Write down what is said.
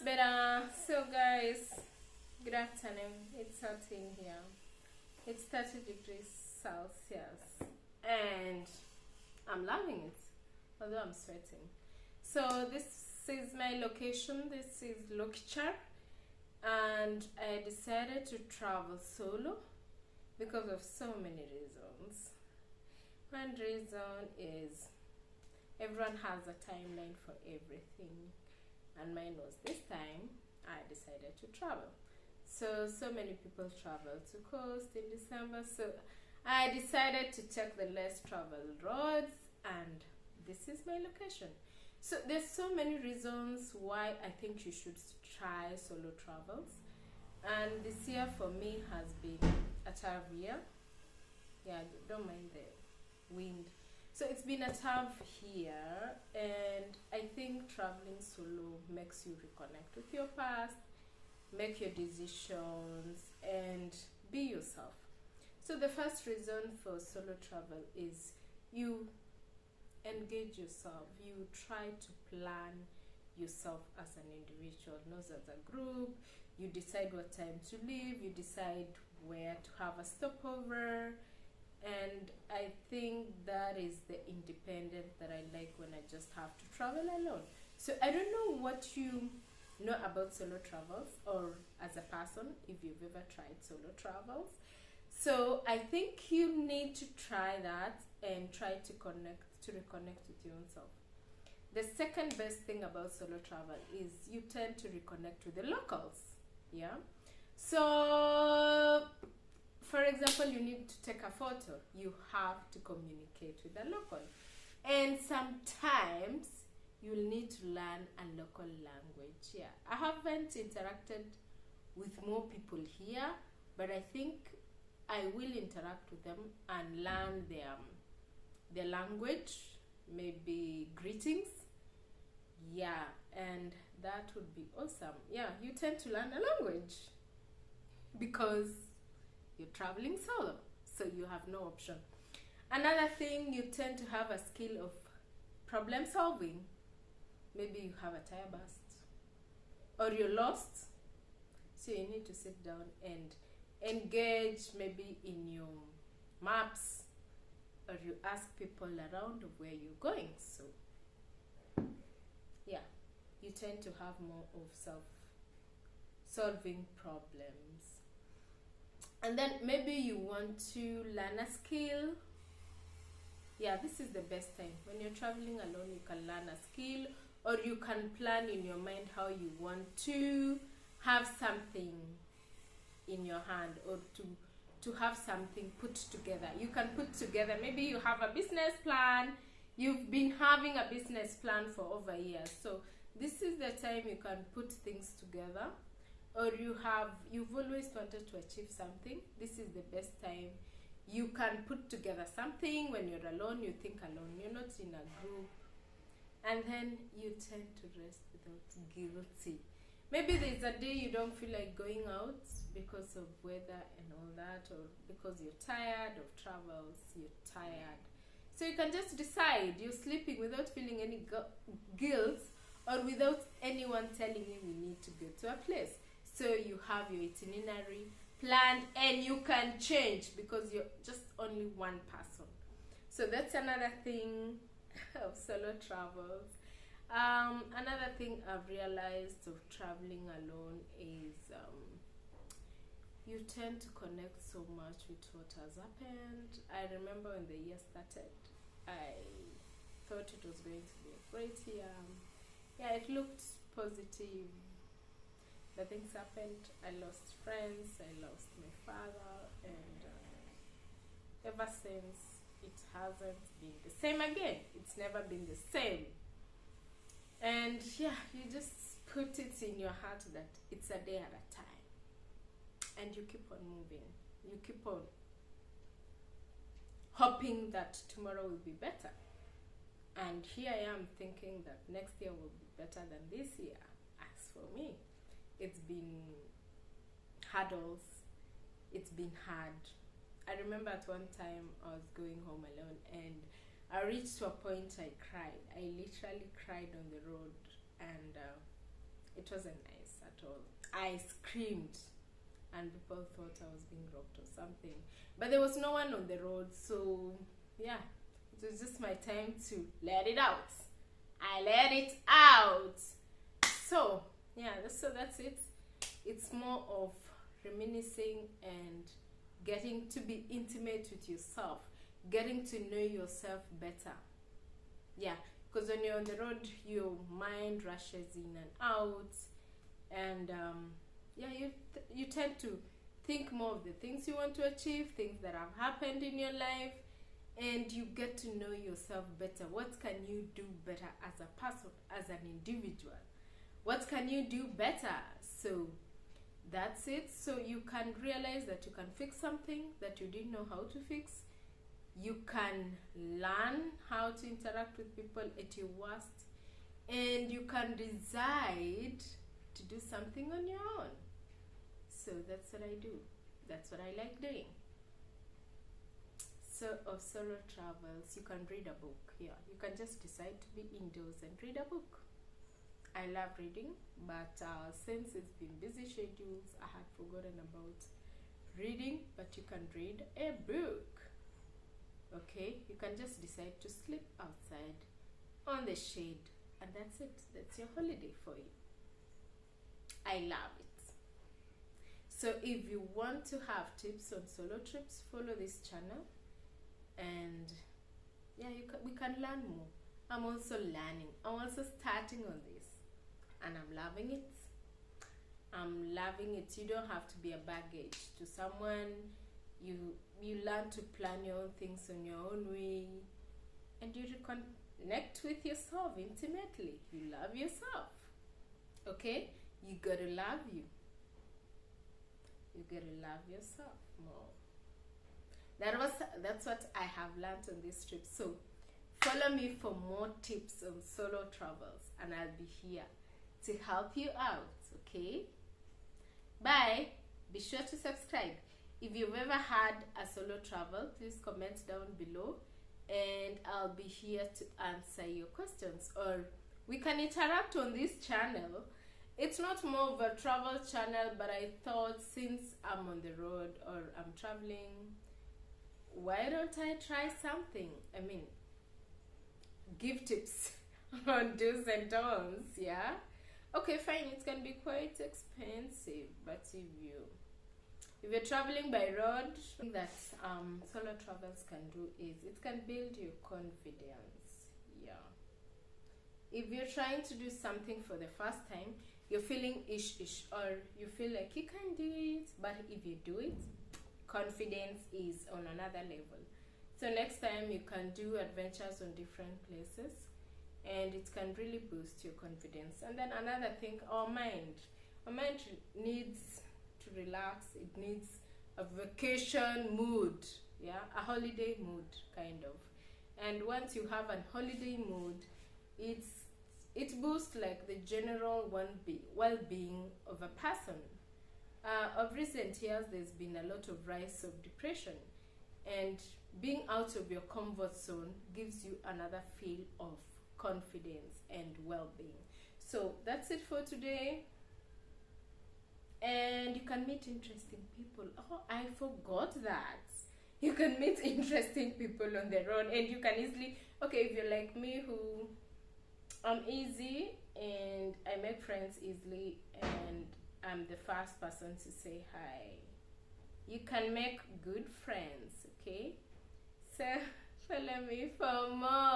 better. So guys, good afternoon. It's hot in here. It's 30 degrees Celsius and I'm loving it, although I'm sweating. So this is my location. This is Lokichar, and I decided to travel solo because of so many reasons. One reason is everyone has a timeline for everything, and mine was this time. I decided to travel. So many people travel to coast in December, so I decided to check the less traveled roads, and this is my location. So there's so many reasons why I think you should try solo travels, and this year for me has been a tough year. Yeah, don't mind the wind. So it's been a tough year, and I think traveling solo makes you reconnect with your past, make your decisions, and be yourself. So the first reason for solo travel is you engage yourself. You try to plan yourself as an individual, not as a group. You decide what time to leave, you decide where to have a stopover, and I think that is the independence that I like when I just have to travel alone. So I don't know what you know about solo travels, or as a person, if you've ever tried solo travels. So I think you need to try that and try to reconnect with your own self. The second best thing about solo travel is you tend to reconnect with the locals. Yeah. So for example, you need to take a photo, you have to communicate with the local, and sometimes you'll need to learn a local language. Yeah, I haven't interacted with more people here, but I think I will interact with them and learn their language, maybe greetings. Yeah, and that would be awesome. Yeah, you tend to learn a language because you're traveling solo, so you have no option. Another thing, you tend to have a skill of problem solving. Maybe you have a tire burst or you're lost, so you need to sit down and engage maybe in your maps, or you ask people around where you're going. So yeah, you tend to have more of solving problems. And then maybe you want to learn a skill. Yeah, this is the best time. When you're traveling alone, you can learn a skill, or you can plan in your mind how you want to have something in your hand, or to have something put together. You can put together, maybe you have a business plan. You've been having a business plan for over years. So this is the time you can put things together. Or you've always wanted to achieve something. This is the best time. You can put together something. When you're alone, you think alone. You're not in a group. And then you tend to rest without guilty. Maybe there's a day you don't feel like going out because of weather and all that, or because you're tired of travels, you're tired. So you can just decide you're sleeping without feeling any guilt, or without anyone telling you need to go to a place. So you have your itinerary planned, and you can change because you're just only one person. So that's another thing of solo travels. Another thing I've realized of traveling alone is you tend to connect so much with what has happened. I remember when the year started, I thought it was going to be a great year. Yeah, it looked positive. The things happened. I lost friends, I lost my father, and ever since it hasn't been the same again. It's never been the same. And yeah, you just put it in your heart that it's a day at a time, and you keep on moving. You keep on hoping that tomorrow will be better. And here I am thinking that next year will be better than this year. As for me, it's been hurdles, it's been hard. I remember at one time I was going home alone, and I reached to a point I cried. I literally cried on the road, and It wasn't nice at all. I screamed and people thought I was being robbed or something. But there was no one on the road, so yeah, it was just my time to let it out. I let it out. So yeah, so that's it. It's more of reminiscing and getting to be intimate with yourself, getting to know yourself better. Yeah, because when you're on the road, your mind rushes in and out, and yeah, you tend to think more of the things you want to achieve, things that have happened in your life, and you get to know yourself better. What can you do better as a person, as an individual? What can you do better? So that's it. So you can realize that you can fix something that you didn't know how to fix. You can learn how to interact with people at your worst, and you can decide to do something on your own. So that's what I do. That's what I like doing. So of solo travels, you can read a book. Yeah, you can just decide to be indoors and read a book. I love reading, but since it's been busy schedules, I had forgotten about reading. But you can read a book. Okay, you can just decide to sleep outside on the shade, and that's it. That's your holiday for you. I love it. So if you want to have tips on solo trips, follow this channel, and yeah, we can learn more. I'm also learning. I'm also starting on this, and I'm loving it. I'm loving it. You don't have to be a baggage to someone. You learn to plan your own things on your own way, and you connect with yourself intimately. You love yourself. Okay? You gotta love you. You gotta love yourself more. That's what I have learned on this trip. So follow me for more tips on solo travels, and I'll be here to help you out. Okay? Bye. Be sure to subscribe. If you've ever had a solo travel, please comment down below, and I'll be here to answer your questions, or we can interact on this channel. It's not more of a travel channel, but I thought since I'm on the road or I'm traveling, why don't I try something? I mean, give tips on do's and don'ts. Yeah, okay, fine, it's gonna be quite expensive, but if you're traveling by road, that solo travels can do is it can build your confidence. Yeah, if you're trying to do something for the first time, you're feeling ish, or you feel like you can do it, but if you do it, confidence is on another level. So next time you can do adventures on different places, and it can really boost your confidence. And then another thing, our mind needs to relax. It needs a vacation mood, yeah, a holiday mood kind of. And once you have a holiday mood, it boosts like the general well-being of a person. Of recent years, there's been a lot of rise of depression, and being out of your comfort zone gives you another feel of confidence and well-being. So that's it for today. And you can meet interesting people. Oh, I forgot that. You can meet interesting people on the road, and you can easily, okay, if you're like me, who I'm easy and I make friends easily, and I'm the first person to say hi, you can make good friends. Okay, so follow me for more.